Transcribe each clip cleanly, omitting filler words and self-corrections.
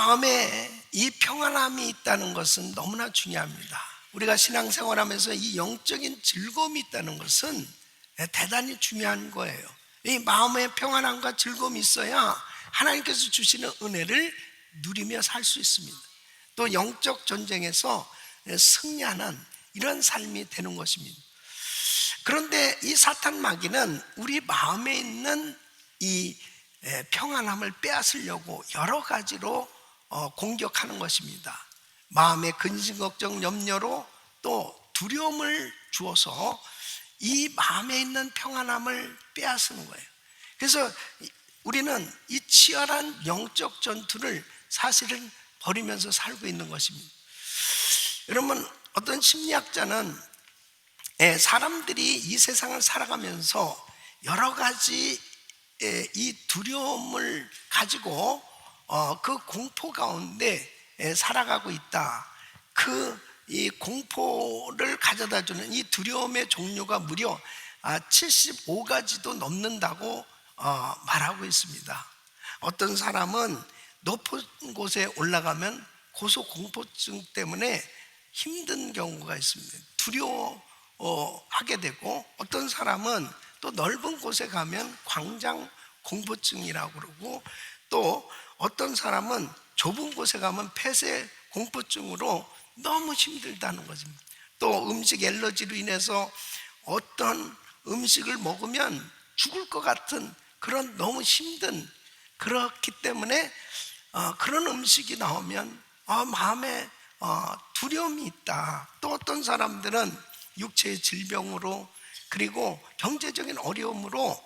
마음에 이 평안함이 있다는 것은 너무나 중요합니다. 우리가 신앙생활하면서 이 영적인 즐거움이 있다는 것은 대단히 중요한 거예요. 이 마음의 평안함과 즐거움이 있어야 하나님께서 주시는 은혜를 누리며 살 수 있습니다. 또 영적 전쟁에서 승리하는 이런 삶이 되는 것입니다. 그런데 이 사탄 마귀는 우리 마음에 있는 이 평안함을 빼앗으려고 여러 가지로 공격하는 것입니다. 마음의 근심, 걱정, 염려로 또 두려움을 주어서 이 마음에 있는 평안함을 빼앗는 거예요. 그래서 우리는 이 치열한 영적 전투를 사실은 벌이면서 살고 있는 것입니다. 여러분, 어떤 심리학자는 사람들이 이 세상을 살아가면서 여러 가지 이 두려움을 가지고 그 공포 가운데 살아가고 있다. 이 공포를 가져다 주는 이 두려움의 종류가 무려 75가지도 넘는다고 말하고 있습니다. 어떤 사람은 높은 곳에 올라가면 고소공포증 때문에 힘든 경우가 있습니다. 두려워하게 되고, 어떤 사람은 또 넓은 곳에 가면 광장 공포증이라고 그러고, 또 어떤 사람은 좁은 곳에 가면 폐쇄 공포증으로 너무 힘들다는 것입니다. 또 음식 엘러지로 인해서 어떤 음식을 먹으면 죽을 것 같은 그런 너무 힘든, 그렇기 때문에 그런 음식이 나오면 마음에 두려움이 있다. 또 어떤 사람들은 육체의 질병으로, 그리고 경제적인 어려움으로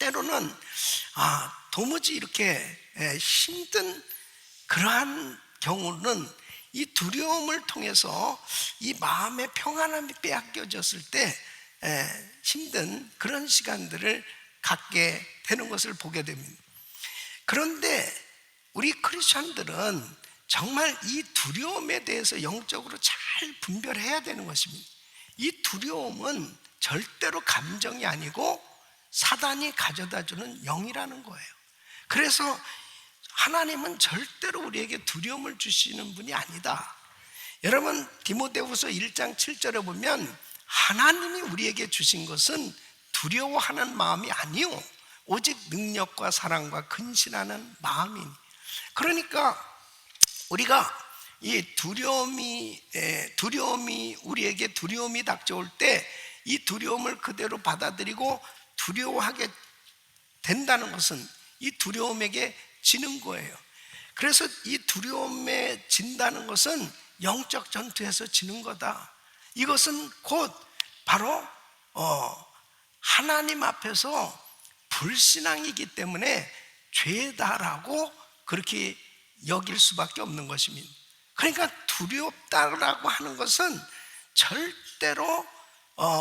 때로는 도무지 이렇게 힘든 그러한 경우는 이 두려움을 통해서 이 마음의 평안함이 빼앗겨졌을 때 힘든 그런 시간들을 갖게 되는 것을 보게 됩니다. 그런데 우리 크리스천들은 정말 이 두려움에 대해서 영적으로 잘 분별해야 되는 것입니다. 이 두려움은 절대로 감정이 아니고 사단이 가져다주는 영이라는 거예요. 그래서 하나님은 절대로 우리에게 두려움을 주시는 분이 아니다. 여러분, 디모데후서 1장 7절에 보면 하나님이 우리에게 주신 것은 두려워하는 마음이 아니요 오직 능력과 사랑과 근신하는 마음이니. 그러니까 우리가 이 두려움이 우리에게 두려움이 닥쳐올 때 이 두려움을 그대로 받아들이고 두려워하게 된다는 것은 이 두려움에게 지는 거예요. 그래서 이 두려움에 진다는 것은 영적 전투에서 지는 거다. 이것은 곧 바로 하나님 앞에서 불신앙이기 때문에 죄다라고 그렇게 여길 수밖에 없는 것입니다. 그러니까 두렵다라고 하는 것은 절대로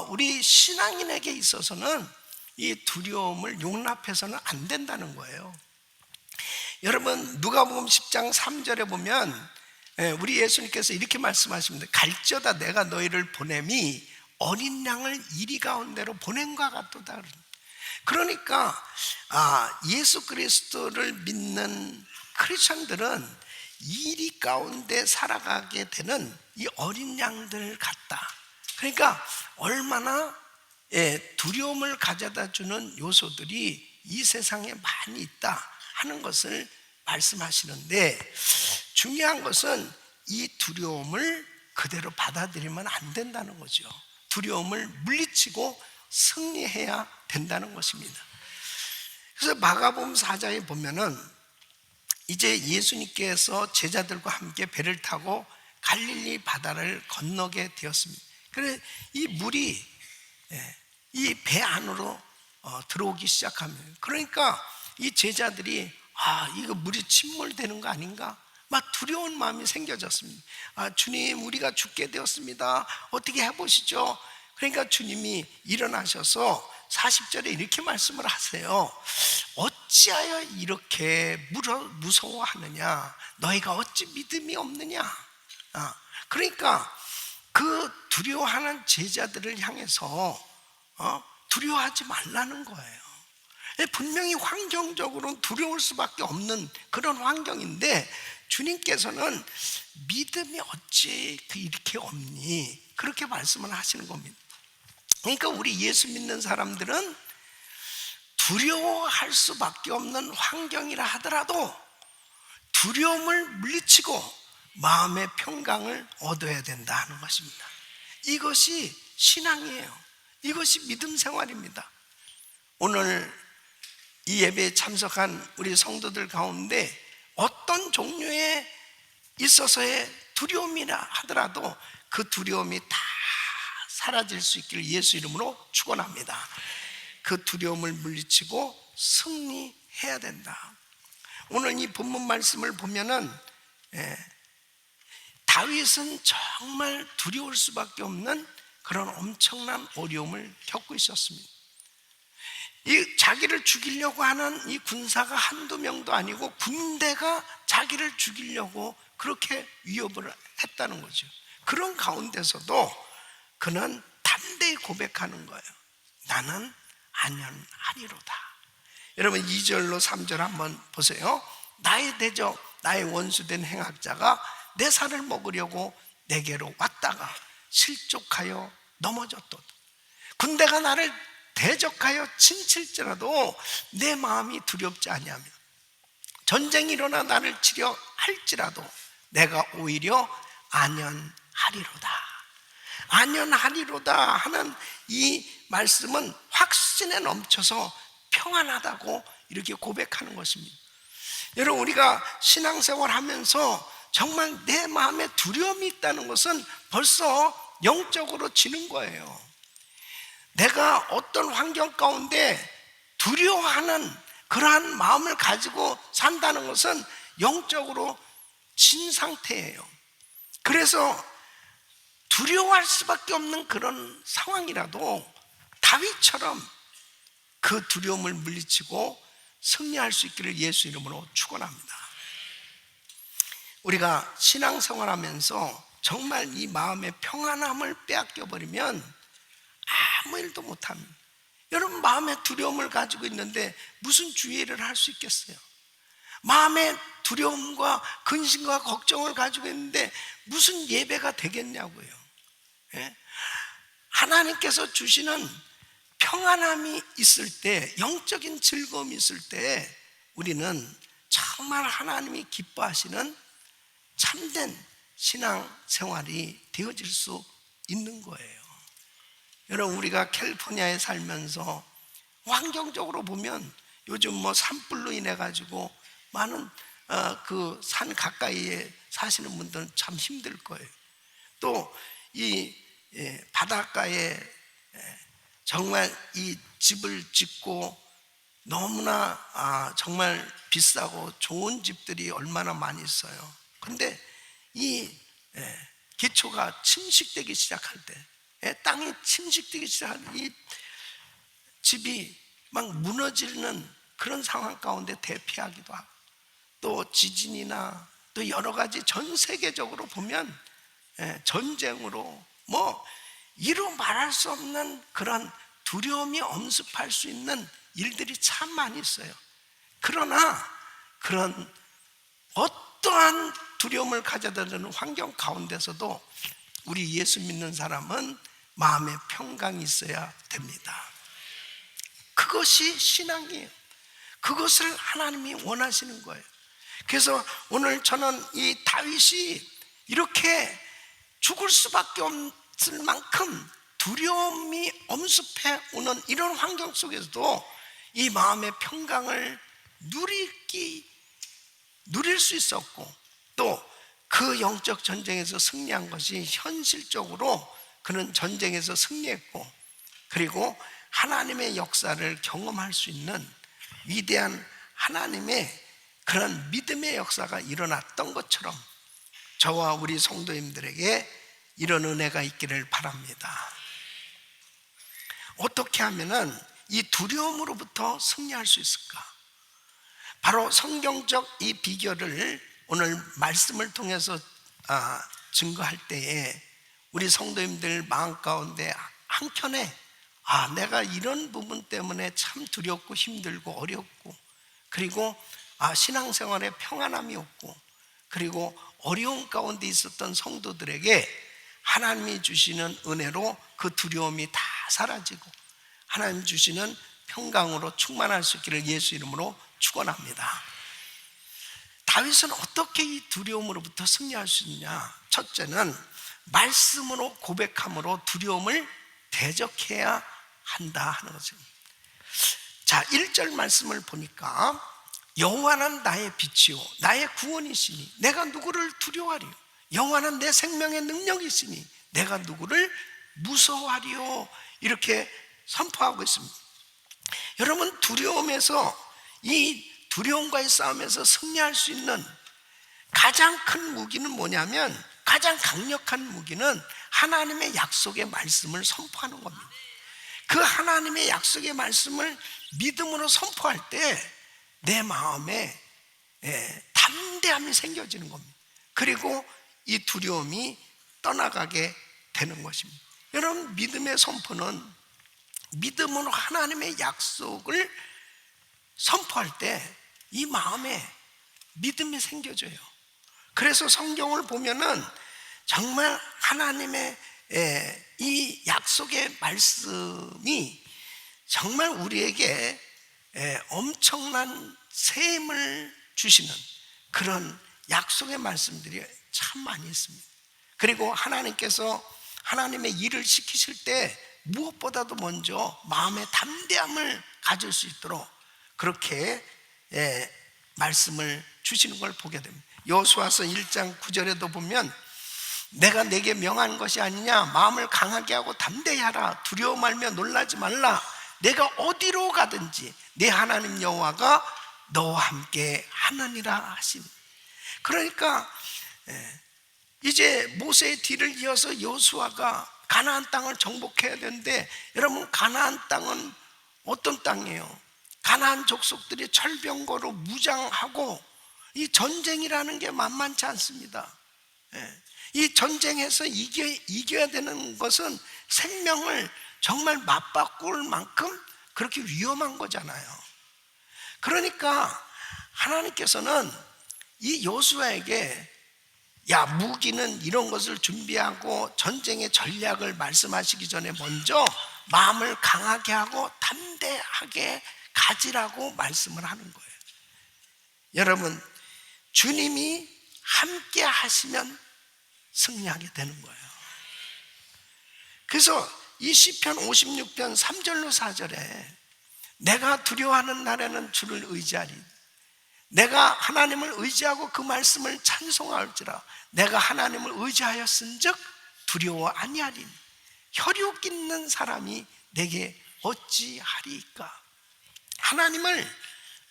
우리 신앙인에게 있어서는 이 두려움을 용납해서는 안 된다는 거예요. 여러분, 누가복음 10장 3절에 보면 우리 예수님께서 이렇게 말씀하십니다. 갈지어다 내가 너희를 보냄이 어린 양을 이리 가운데로 보냄과 같도다. 그러니까 예수 그리스도를 믿는 크리스천들은 이리 가운데 살아가게 되는 이 어린 양들 같다. 그러니까 얼마나 두려움을 가져다 주는 요소들이 이 세상에 많이 있다 하는 것을 말씀하시는데, 중요한 것은 이 두려움을 그대로 받아들이면 안 된다는 거죠. 두려움을 물리치고 승리해야 된다는 것입니다. 그래서 마가복음 4장에 보면은 이제 예수님께서 제자들과 함께 배를 타고 갈릴리 바다를 건너게 되었습니다. 그래서 이 물이 이 배 안으로 들어오기 시작합니다. 그러니까 이 제자들이 이거 물이 침몰되는 거 아닌가? 막 두려운 마음이 생겨졌습니다. 주님, 우리가 죽게 되었습니다. 어떻게 해보시죠? 그러니까 주님이 일어나셔서 40절에 이렇게 말씀을 하세요. 어찌하여 이렇게 무서워하느냐? 너희가 어찌 믿음이 없느냐? 그러니까 그 두려워하는 제자들을 향해서 두려워하지 말라는 거예요. 분명히 환경적으로는 두려울 수밖에 없는 그런 환경인데, 주님께서는 믿음이 어찌 이렇게 없니? 그렇게 말씀을 하시는 겁니다. 그러니까 우리 예수 믿는 사람들은 두려워할 수밖에 없는 환경이라 하더라도 두려움을 물리치고 마음의 평강을 얻어야 된다 하는 것입니다. 이것이 신앙이에요. 이것이 믿음 생활입니다. 오늘 이 예배에 참석한 우리 성도들 가운데 어떤 종류에 있어서의 두려움이라 하더라도 그 두려움이 다 사라질 수 있기를 예수 이름으로 축원합니다. 그 두려움을 물리치고 승리해야 된다. 오늘 이 본문 말씀을 보면은 다윗은 정말 두려울 수밖에 없는 그런 엄청난 어려움을 겪고 있었습니다. 이 자기를 죽이려고 하는 이 군사가 한두 명도 아니고 군대가 자기를 죽이려고 그렇게 위협을 했다는 거죠. 그런 가운데서도 그는 담대히 고백하는 거예요. 나는 안연하리로다. 여러분 2절로 3절 한번 보세요. 나의 대적, 나의 원수된 행악자가 내 살을 먹으려고 내게로 왔다가 실족하여 넘어졌도다. 군대가 나를 대적하여 침칠지라도 내 마음이 두렵지 아니하며 전쟁이 일어나 나를 치려 할지라도 내가 오히려 안연하리로다. 안연하리로다 하는 이 말씀은 확신에 넘쳐서 평안하다고 이렇게 고백하는 것입니다. 여러분 우리가 신앙생활 하면서 정말 내 마음에 두려움이 있다는 것은 벌써 영적으로 지는 거예요. 내가 어떤 환경 가운데 두려워하는 그러한 마음을 가지고 산다는 것은 영적으로 진 상태예요. 그래서 두려워할 수밖에 없는 그런 상황이라도 다윗처럼 그 두려움을 물리치고 승리할 수 있기를 예수 이름으로 축원합니다. 우리가 신앙생활하면서 정말 이 마음의 평안함을 빼앗겨 버리면 아무 일도 못합니다. 여러분 마음의 두려움을 가지고 있는데 무슨 주의를 할 수 있겠어요? 마음의 두려움과 근심과 걱정을 가지고 있는데 무슨 예배가 되겠냐고요. 예? 하나님께서 주시는 평안함이 있을 때, 영적인 즐거움이 있을 때 우리는 정말 하나님이 기뻐하시는 참된 신앙생활이 되어질 수 있는 거예요. 여러분 우리가 캘리포니아에 살면서 환경적으로 보면 요즘 뭐 산불로 인해 가지고 많은 그 산 가까이에 사시는 분들은 참 힘들 거예요. 또 이 바닷가에 정말 이 집을 짓고 너무나 정말 비싸고 좋은 집들이 얼마나 많이 있어요. 근데 이 기초가 침식되기 시작할 때, 땅이 침식되기 시작할 때 이 집이 막 무너지는 그런 상황 가운데 대피하기도 하고, 또 지진이나 또 여러 가지 전 세계적으로 보면 전쟁으로 뭐 이루 말할 수 없는 그런 두려움이 엄습할 수 있는 일들이 참 많이 있어요. 그러나 그런 어떠한 두려움을 가져다 주는 환경 가운데서도 우리 예수 믿는 사람은 마음의 평강이 있어야 됩니다. 그것이 신앙이에요. 그것을 하나님이 원하시는 거예요. 그래서 오늘 저는 이 다윗이 이렇게 죽을 수밖에 없을 만큼 두려움이 엄습해 오는 이런 환경 속에서도 이 마음의 평강을 누릴 수 있었고, 또 그 영적 전쟁에서 승리한 것이 현실적으로 그는 전쟁에서 승리했고, 그리고 하나님의 역사를 경험할 수 있는 위대한 하나님의 그런 믿음의 역사가 일어났던 것처럼 저와 우리 성도님들에게 이런 은혜가 있기를 바랍니다. 어떻게 하면은 이 두려움으로부터 승리할 수 있을까? 바로 성경적 이 비결을 오늘 말씀을 통해서 증거할 때에 우리 성도님들 마음 가운데 한켠에 내가 이런 부분 때문에 참 두렵고 힘들고 어렵고, 그리고 신앙생활에 평안함이 없고, 그리고 어려운 가운데 있었던 성도들에게 하나님이 주시는 은혜로 그 두려움이 다 사라지고 하나님 주시는 평강으로 충만할 수 있기를 예수 이름으로 축원합니다. 다윗은 어떻게 이 두려움으로부터 승리할 수 있느냐? 첫째는 말씀으로 고백함으로 두려움을 대적해야 한다 하는 거죠. 자, 1절 말씀을 보니까 여호와는 나의 빛이요 나의 구원이시니 내가 누구를 두려워하리요? 여호와는 내 생명의 능력이시니 내가 누구를 무서워하리요? 이렇게 선포하고 있습니다. 여러분, 두려움에서 이 두려움과의 싸움에서 승리할 수 있는 가장 큰 무기는 뭐냐면, 가장 강력한 무기는 하나님의 약속의 말씀을 선포하는 겁니다. 그 하나님의 약속의 말씀을 믿음으로 선포할 때 내 마음에 담대함이 생겨지는 겁니다. 그리고 이 두려움이 떠나가게 되는 것입니다. 여러분, 믿음의 선포는 믿음으로 하나님의 약속을 선포할 때 이 마음에 믿음이 생겨져요. 그래서 성경을 보면은 정말 하나님의 이 약속의 말씀이 정말 우리에게 엄청난 셈을 주시는 그런 약속의 말씀들이 참 많이 있습니다. 그리고 하나님께서 하나님의 일을 시키실 때 무엇보다도 먼저 마음의 담대함을 가질 수 있도록 그렇게 말씀을 주시는 걸 보게 됩니다. 여호수아서 1장 9절에도 보면 내가 내게 명한 것이 아니냐, 마음을 강하게 하고 담대히 하라, 두려워 말며 놀라지 말라, 내가 어디로 가든지 내 하나님 여호와가 너와 함께 하느니라 하신. 그러니까 이제 모세의 뒤를 이어서 여호수아가 가나안 땅을 정복해야 되는데, 여러분, 가나안 땅은 어떤 땅이에요? 가나안 족속들이 철병거로 무장하고, 이 전쟁이라는 게 만만치 않습니다. 이 전쟁에서 이겨야 되는 것은 생명을 정말 맞바꿀 만큼 그렇게 위험한 거잖아요. 그러니까 하나님께서는 이 여호수아에게 야, 무기는 이런 것을 준비하고 전쟁의 전략을 말씀하시기 전에 먼저 마음을 강하게 하고 담대하게 가지라고 말씀을 하는 거예요. 여러분, 주님이 함께 하시면 승리하게 되는 거예요. 그래서 이 시편 56편 3절로 4절에 내가 두려워하는 날에는 주를 의지하리, 내가 하나님을 의지하고 그 말씀을 찬송할지라, 내가 하나님을 의지하였은즉 두려워 아니하리니 혈육 있는 사람이 내게 어찌하리까. 하나님을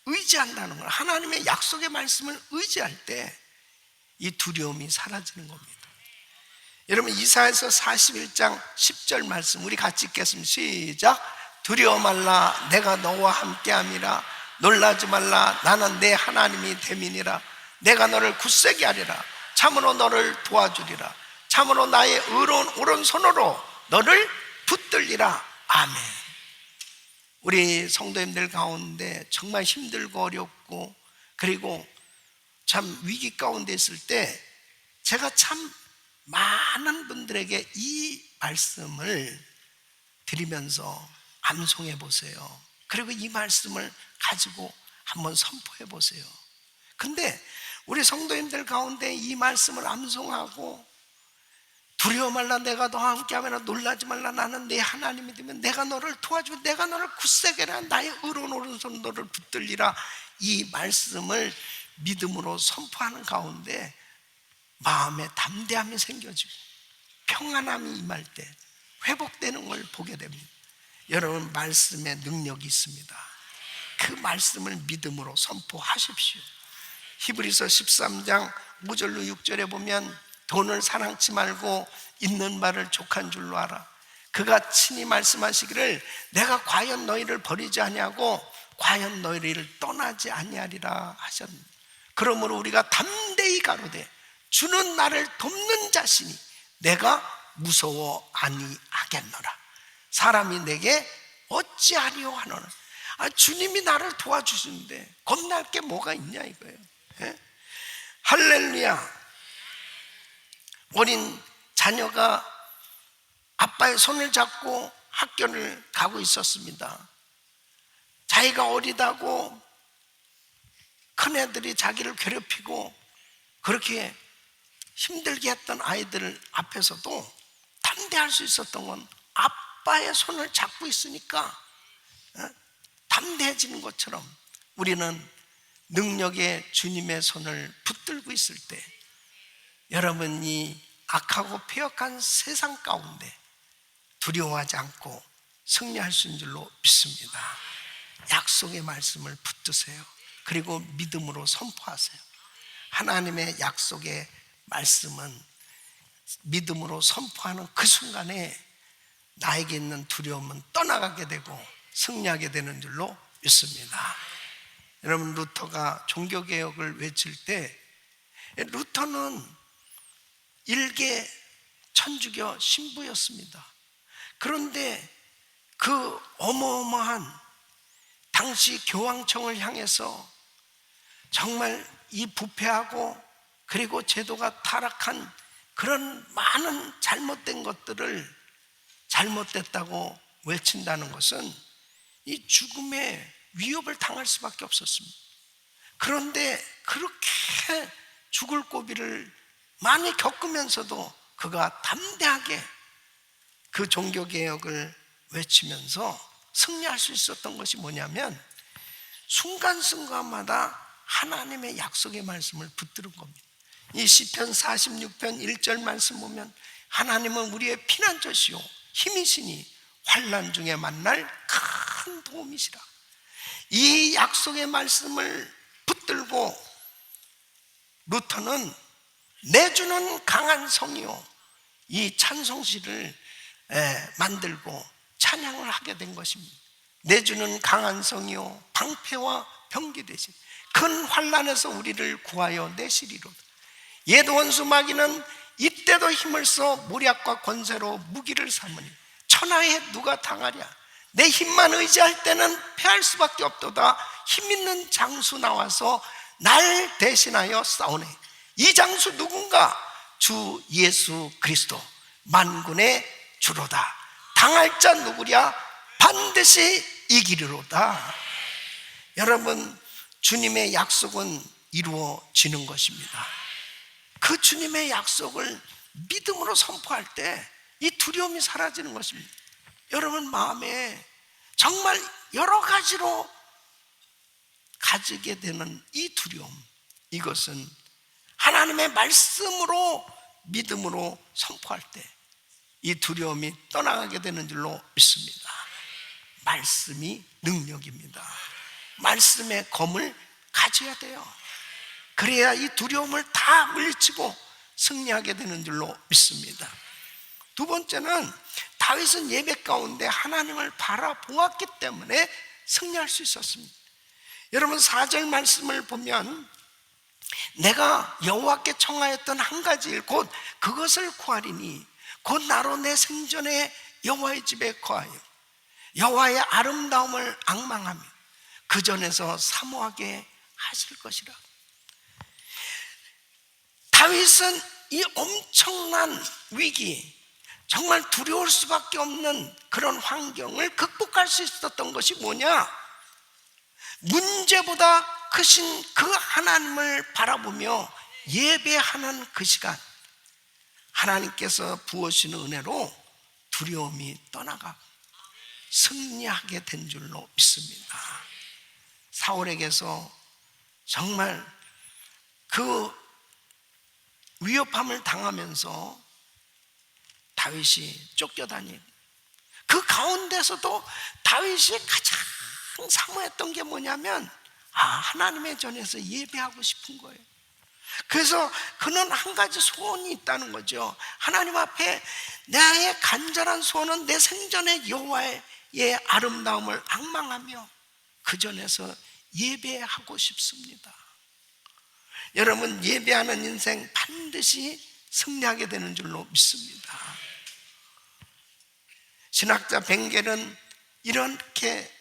의지한다는 걸, 하나님의 약속의 말씀을 의지할 때 이 두려움이 사라지는 겁니다. 여러분, 이사야서 41장 10절 말씀 우리 같이 읽겠습니다. 시작. 두려워 말라, 내가 너와 함께함이라, 놀라지 말라, 나는 내 하나님이 됨이니라, 내가 너를 굳세게 하리라, 참으로 너를 도와주리라, 참으로 나의 의로운 오른손으로 너를 붙들리라. 아멘. 우리 성도님들 가운데 정말 힘들고 어렵고 그리고 참 위기 가운데 있을 때 제가 참 많은 분들에게 이 말씀을 드리면서 암송해 보세요. 그리고 이 말씀을 가지고 한번 선포해 보세요. 근데 우리 성도님들 가운데 이 말씀을 암송하고 두려워 말라, 내가 너와 함께하면 놀라지 말라, 나는 내 하나님이 되면 내가 너를 도와주고 내가 너를 굳세게 하라, 나의 의로운 오른손 너를 붙들리라, 이 말씀을 믿음으로 선포하는 가운데 마음에 담대함이 생겨지고 평안함이 임할 때 회복되는 걸 보게 됩니다. 여러분, 말씀에 능력이 있습니다. 그 말씀을 믿음으로 선포하십시오. 히브리서 13장 5절로 6절에 보면 돈을 사랑치 말고 있는 바를 족한 줄로 알아. 그가 친히 말씀하시기를 내가 과연 너희를 버리지 아니하고 과연 너희를 떠나지 아니하리라 하셨습니다. 그러므로 우리가 담대히 가로되 주는 나를 돕는 자시니 내가 무서워 아니하겠노라. 사람이 내게 어찌하리요 하노라. 주님이 나를 도와주시는데 겁날 게 뭐가 있냐 이거예요. 할렐루야. 어린 자녀가 아빠의 손을 잡고 학교를 가고 있었습니다. 자기가 어리다고 큰애들이 자기를 괴롭히고 그렇게 힘들게 했던 아이들 앞에서도 담대할 수 있었던 건 아빠의 손을 잡고 있으니까 담대해지는 것처럼 우리는 능력의 주님의 손을 붙들고 있을 때 여러분이 악하고 폐역한 세상 가운데 두려워하지 않고 승리할 수 있는 줄로 믿습니다. 약속의 말씀을 붙드세요. 그리고 믿음으로 선포하세요. 하나님의 약속의 말씀은 믿음으로 선포하는 그 순간에 나에게 있는 두려움은 떠나가게 되고 승리하게 되는 줄로 믿습니다. 여러분, 루터가 종교개혁을 외칠 때 루터는 일개 천주교 신부였습니다. 그런데 그 어마어마한 당시 교황청을 향해서 정말 이 부패하고 그리고 제도가 타락한 그런 많은 잘못된 것들을 잘못됐다고 외친다는 것은 이 죽음의 위협을 당할 수밖에 없었습니다. 그런데 그렇게 죽을 고비를 많이 겪으면서도 그가 담대하게 그 종교개혁을 외치면서 승리할 수 있었던 것이 뭐냐면 순간순간마다 하나님의 약속의 말씀을 붙드는 겁니다. 이 시편 46편 1절 말씀 보면 하나님은 우리의 피난처시요 힘이시니 환난 중에 만날 큰 도움이시라. 이 약속의 말씀을 붙들고 루터는 내주는 강한 성이요 이 찬송시를 만들고 찬양을 하게 된 것입니다. 내주는 강한 성이요 방패와 병기 되신 큰 환난에서 우리를 구하여 내시리로다. 옛 원수 마귀는 이때도 힘을 써 모략과 권세로 무기를 삼으니 천하에 누가 당하랴. 내 힘만 의지할 때는 패할 수밖에 없도다. 힘 있는 장수 나와서 날 대신하여 싸우네. 이 장수 누군가? 주 예수 그리스도 만군의 주로다. 당할 자 누구랴? 반드시 이기리로다. 여러분, 주님의 약속은 이루어지는 것입니다. 그 주님의 약속을 믿음으로 선포할 때 이 두려움이 사라지는 것입니다. 여러분 마음에 정말 여러 가지로 가지게 되는 이 두려움, 이것은 하나님의 말씀으로 믿음으로 선포할 때 이 두려움이 떠나가게 되는 줄로 믿습니다. 말씀이 능력입니다. 말씀의 검을 가져야 돼요. 그래야 이 두려움을 다 물리치고 승리하게 되는 줄로 믿습니다. 두 번째는 다윗은 예배 가운데 하나님을 바라보았기 때문에 승리할 수 있었습니다. 여러분 4절 말씀을 보면 내가 여호와께 청하였던 한 가지 일 곧 그것을 구하리니 곧 나로 내 생전에 여호와의 집에 거하여 여호와의 아름다움을 앙망하며 그 전에서 사모하게 하실 것이라. 다윗은 이 엄청난 위기, 정말 두려울 수밖에 없는 그런 환경을 극복할 수 있었던 것이 뭐냐? 문제보다 크신 그 하나님을 바라보며 예배하는 그 시간, 하나님께서 부으시는 은혜로 두려움이 떠나가 승리하게 된 줄로 믿습니다. 사울에게서 정말 그 위협함을 당하면서 다윗이 쫓겨다니고 그 가운데서도 다윗이 가장 사모했던 게 뭐냐면 하나님의 전에서 예배하고 싶은 거예요. 그래서 그는 한 가지 소원이 있다는 거죠. 하나님 앞에 나의 간절한 소원은 내 생전에 여호와의 아름다움을 앙망하며 그 전에서 예배하고 싶습니다. 여러분 예배하는 인생 반드시 승리하게 되는 줄로 믿습니다. 신학자 벵겔은 이렇게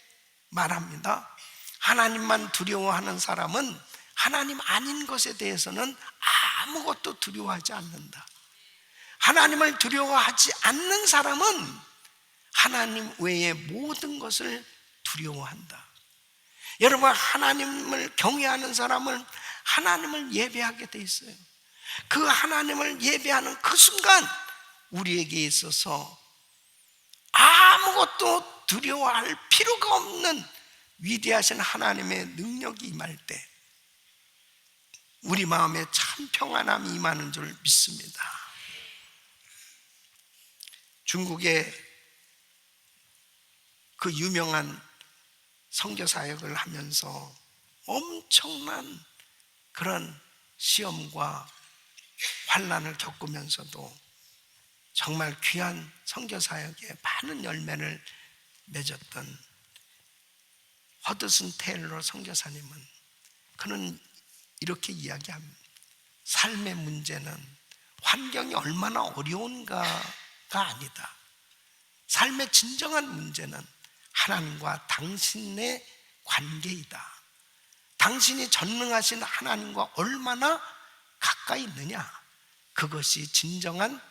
말합니다. 하나님만 두려워하는 사람은 하나님 아닌 것에 대해서는 아무것도 두려워하지 않는다. 하나님을 두려워하지 않는 사람은 하나님 외의 모든 것을 두려워한다. 여러분, 하나님을 경외하는 사람은 하나님을 예배하게 돼 있어요. 그 하나님을 예배하는 그 순간 우리에게 있어서 아무것도 두려워할 필요가 없는 위대하신 하나님의 능력이 임할 때 우리 마음에 참 평안함이 임하는 줄 믿습니다. 중국의 그 유명한 선교 사역을 하면서 엄청난 그런 시험과 환난을 겪으면서도 정말 귀한 선교 사역에 많은 열매를 맺었던 허드슨 테일러 선교사님은 그는 이렇게 이야기합니다. 삶의 문제는 환경이 얼마나 어려운가가 아니다. 삶의 진정한 문제는 하나님과 당신의 관계이다. 당신이 전능하신 하나님과 얼마나 가까이 있느냐, 그것이 진정한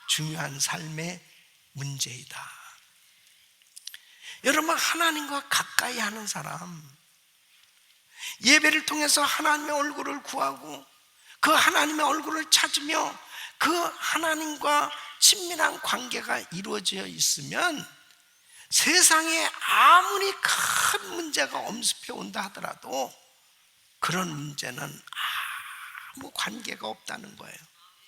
중요한 삶의 문제이다. 여러분, 하나님과 가까이 하는 사람, 예배를 통해서 하나님의 얼굴을 구하고 그 하나님의 얼굴을 찾으며 그 하나님과 친밀한 관계가 이루어져 있으면 세상에 아무리 큰 문제가 엄습해 온다 하더라도 그런 문제는 아무 관계가 없다는 거예요.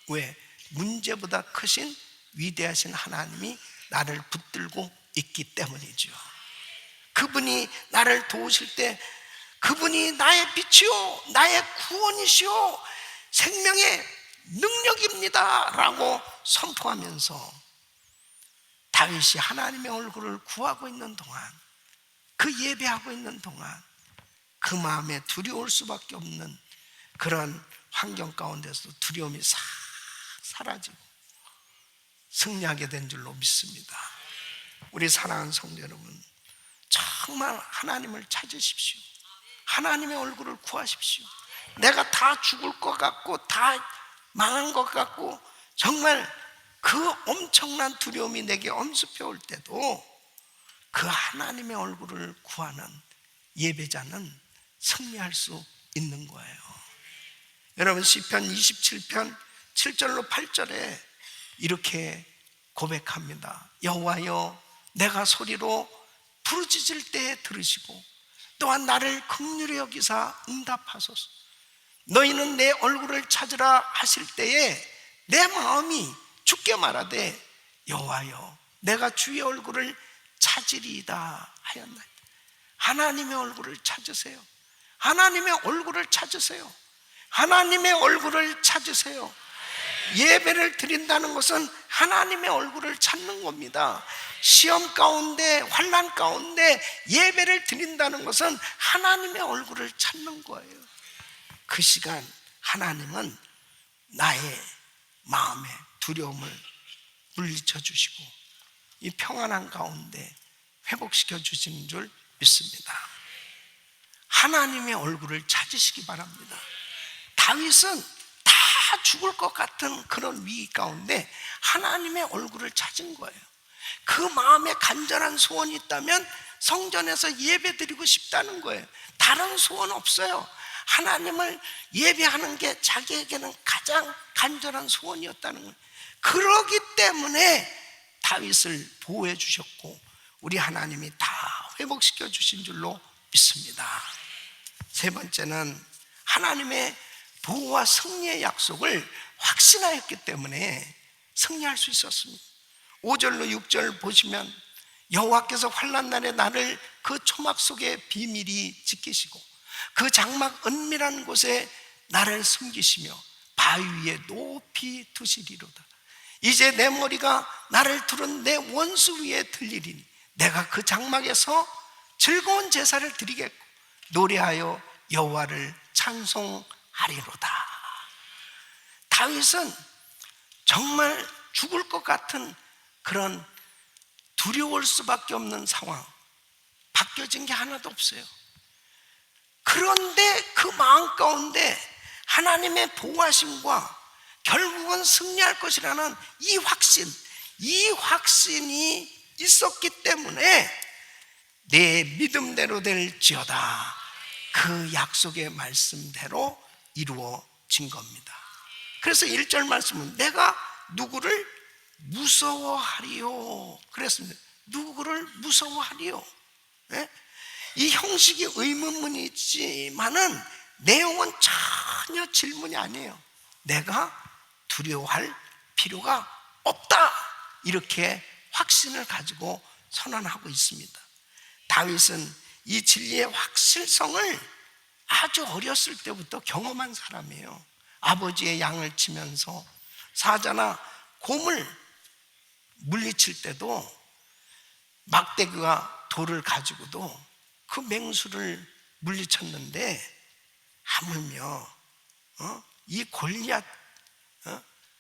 왜? 문제보다 크신 위대하신 하나님이 나를 붙들고 있기 때문이죠. 그분이 나를 도우실 때 그분이 나의 빛이요 나의 구원이시요 생명의 능력입니다 라고 선포하면서 다윗이 하나님의 얼굴을 구하고 있는 동안, 그 예배하고 있는 동안 그 마음에 두려울 수밖에 없는 그런 환경 가운데서 두려움이 싹 사라지고 승리하게 된 줄로 믿습니다. 우리 사랑하는 성도 여러분, 정말 하나님을 찾으십시오. 하나님의 얼굴을 구하십시오. 내가 다 죽을 것 같고 다 망한 것 같고 정말 그 엄청난 두려움이 내게 엄습해 올 때도 그 하나님의 얼굴을 구하는 예배자는 승리할 수 있는 거예요. 여러분, 시편 27편 7절로 8절에 이렇게 고백합니다. 여호와여, 내가 소리로 부르짖을 때 들으시고 또한 나를 긍휼히 여기사 응답하소서. 너희는 내 얼굴을 찾으라 하실 때에 내 마음이 주께 말하되 여호와여, 내가 주의 얼굴을 찾으리이다 하였나이다. 하나님의 얼굴을 찾으세요. 하나님의 얼굴을 찾으세요. 하나님의 얼굴을 찾으세요. 예배를 드린다는 것은 하나님의 얼굴을 찾는 겁니다. 시험 가운데, 환난 가운데 예배를 드린다는 것은 하나님의 얼굴을 찾는 거예요. 그 시간 하나님은 나의 마음의 두려움을 물리쳐 주시고 이 평안한 가운데 회복시켜 주시는 줄 믿습니다. 하나님의 얼굴을 찾으시기 바랍니다. 다윗은 다 죽을 것 같은 그런 위기 가운데 하나님의 얼굴을 찾은 거예요. 그 마음에 간절한 소원이 있다면 성전에서 예배드리고 싶다는 거예요. 다른 소원 없어요. 하나님을 예배하는 게 자기에게는 가장 간절한 소원이었다는 거예요. 그러기 때문에 다윗을 보호해 주셨고 우리 하나님이 다 회복시켜 주신 줄로 믿습니다. 세 번째는 하나님의 보호와 승리의 약속을 확신하였기 때문에 승리할 수 있었습니다. 5절로 6절 보시면 여호와께서 환난 날에 나를 그 초막 속에 비밀히 지키시고 그 장막 은밀한 곳에 나를 숨기시며 바위 위에 높이 두시리로다. 이제 내 머리가 나를 두른 내 원수 위에 들리리니 내가 그 장막에서 즐거운 제사를 드리겠고 노래하여 여호와를 찬송하리로다. 다윗은 정말 죽을 것 같은 그런 두려울 수밖에 없는 상황, 바뀌어진 게 하나도 없어요. 그런데 그 마음 가운데 하나님의 보호하심과 결국은 승리할 것이라는 이 확신이 있었기 때문에 내 믿음대로 될지어다, 그 약속의 말씀대로 이루어진 겁니다. 그래서 1절 말씀은 내가 누구를 무서워하리요 그랬습니다. 누구를 무서워하리요? 네? 이 형식이 의문문이지만은 내용은 전혀 질문이 아니에요. 내가 두려워할 필요가 없다, 이렇게 확신을 가지고 선언하고 있습니다. 다윗은 이 진리의 확실성을 아주 어렸을 때부터 경험한 사람이에요. 아버지의 양을 치면서 사자나 곰을 물리칠 때도 막대기와 돌을 가지고도 그 맹수를 물리쳤는데, 하물며 이 골리앗,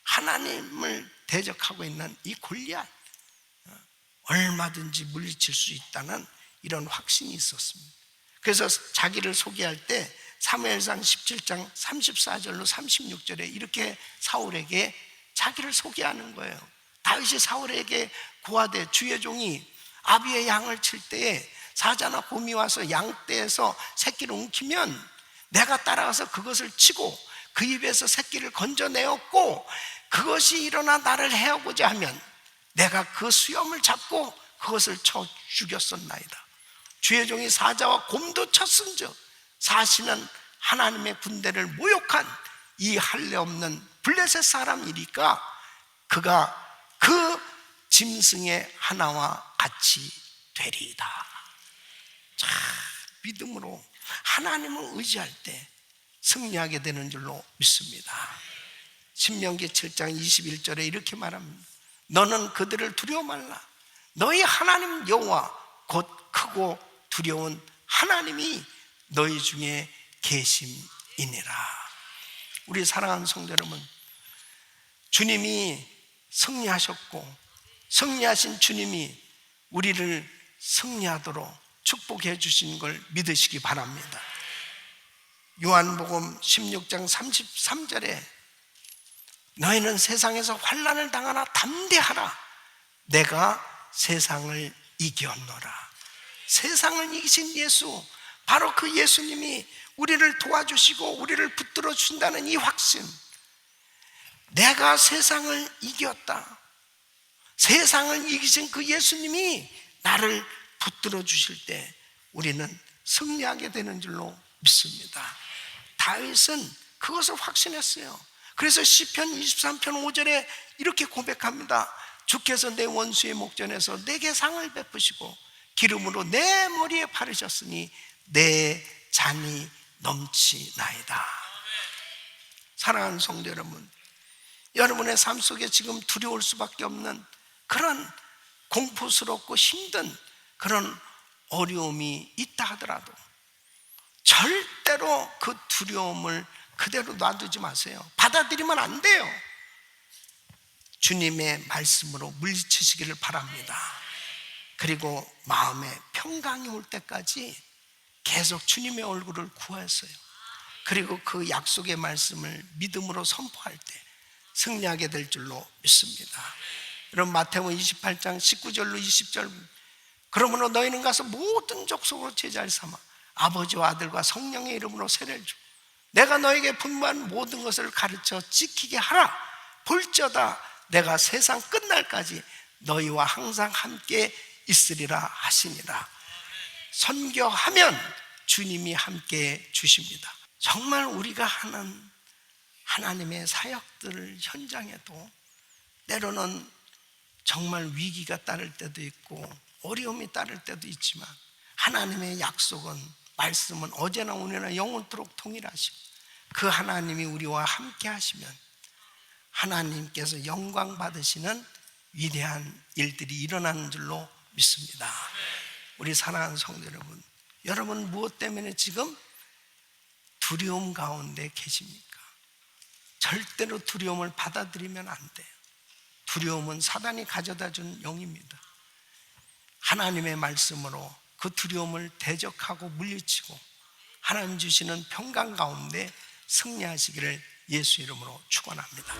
하나님을 대적하고 있는 이 골리앗 얼마든지 물리칠 수 있다는 이런 확신이 있었습니다. 그래서 자기를 소개할 때 사무엘상 17장 34절로 36절에 이렇게 사울에게 자기를 소개하는 거예요. 다윗이 사울에게 고하되 주의 종이 아비의 양을 칠 때에 사자나 곰이 와서 양떼에서 새끼를 움키면 내가 따라가서 그것을 치고 그 입에서 새끼를 건져내었고, 그것이 일어나 나를 해하고자 하면 내가 그 수염을 잡고 그것을 쳐 죽였었나이다. 주의 종이 사자와 곰도 쳤은즉 사시는 하나님의 군대를 모욕한 이 할례 없는 블레셋 사람이니까 그가 그 짐승의 하나와 같이 되리이다. 자, 믿음으로 하나님을 의지할 때 승리하게 되는 줄로 믿습니다. 신명기 7장 21절에 이렇게 말합니다. 너는 그들을 두려워 말라. 너희 하나님 여호와 곧 크고 두려운 하나님이 너희 중에 계심이니라. 우리 사랑하는 성도 여러분, 주님이 승리하셨고 승리하신 주님이 우리를 승리하도록 축복해 주신 걸 믿으시기 바랍니다. 요한복음 16장 33절에 너희는 세상에서 환난을 당하나 담대하라. 내가 세상을 이겼노라. 세상을 이기신 예수, 바로 그 예수님이 우리를 도와주시고 우리를 붙들어 준다는 이 확신, 내가 세상을 이겼다, 세상을 이기신 그 예수님이 나를 붙들어 주실 때 우리는 승리하게 되는 줄로 믿습니다. 다윗은 그것을 확신했어요. 그래서 시편 23편 5절에 이렇게 고백합니다. 주께서 내 원수의 목전에서 내게 상을 베푸시고 기름으로 내 머리에 바르셨으니 내 잔이 넘치나이다. 사랑하는 성도 여러분, 여러분의 삶 속에 지금 두려울 수밖에 없는 그런 공포스럽고 힘든 그런 어려움이 있다 하더라도 절대로 그 두려움을 그대로 놔두지 마세요. 받아들이면 안 돼요. 주님의 말씀으로 물리치시기를 바랍니다. 그리고 마음에 평강이 올 때까지 계속 주님의 얼굴을 구하세요. 그리고 그 약속의 말씀을 믿음으로 선포할 때 승리하게 될 줄로 믿습니다. 여러분, 마태복음 28장 19절로 20절, 그러므로 너희는 가서 모든 족속으로 제자를 삼아 아버지와 아들과 성령의 이름으로 세례를 주고 내가 너에게 분부한 모든 것을 가르쳐 지키게 하라. 볼지어다 내가 세상 끝날까지 너희와 항상 함께 있으리라 하시니라. 선교하면 주님이 함께 주십니다. 정말 우리가 하는 하나님의 사역들 현장에도 때로는 정말 위기가 따를 때도 있고 어려움이 따를 때도 있지만 하나님의 약속은, 말씀은 어제나 오늘나 영원토록 동일하시고 그 하나님이 우리와 함께 하시면 하나님께서 영광 받으시는 위대한 일들이 일어나는 줄로 믿습니다. 우리 사랑하는 성도 여러분, 여러분 무엇 때문에 지금 두려움 가운데 계십니까? 절대로 두려움을 받아들이면 안 돼요. 두려움은 사단이 가져다 준 영입니다. 하나님의 말씀으로 그 두려움을 대적하고 물리치고 하나님 주시는 평강 가운데 승리하시기를 예수 이름으로 축원합니다.